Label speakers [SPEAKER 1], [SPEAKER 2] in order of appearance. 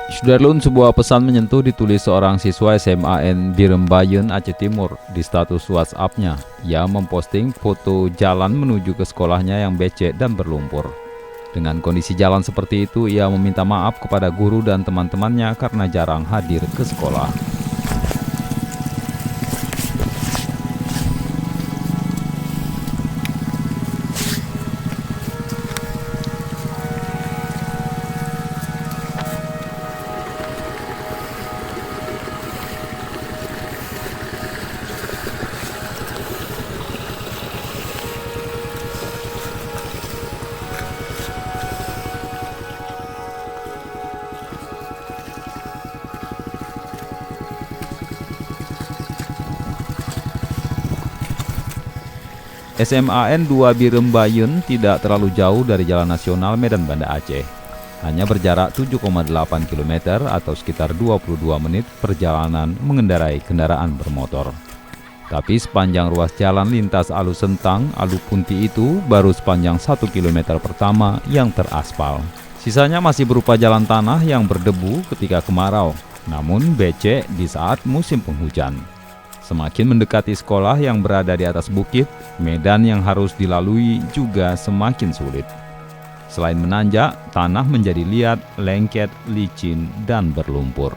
[SPEAKER 1] Sudarlun, sebuah pesan menyentuh ditulis seorang siswa SMAN di Rembayun, Aceh Timur di status WhatsApp-nya. Ia memposting foto jalan menuju ke sekolahnya yang becek dan berlumpur. Dengan kondisi jalan seperti itu, ia meminta maaf kepada guru dan teman-temannya karena jarang hadir ke sekolah. SMAN 2 Birembayun tidak terlalu jauh dari Jalan Nasional Medan Banda Aceh. Hanya berjarak 7,8 km atau sekitar 22 menit perjalanan mengendarai kendaraan bermotor. Tapi sepanjang ruas jalan lintas Alu Sentang, Alu Punti itu baru sepanjang 1 km pertama yang teraspal. Sisanya masih berupa jalan tanah yang berdebu ketika kemarau, namun becek di saat musim penghujan. Semakin mendekati sekolah yang berada di atas bukit, medan yang harus dilalui juga semakin sulit. Selain menanjak, tanah menjadi liat, lengket, licin, dan berlumpur.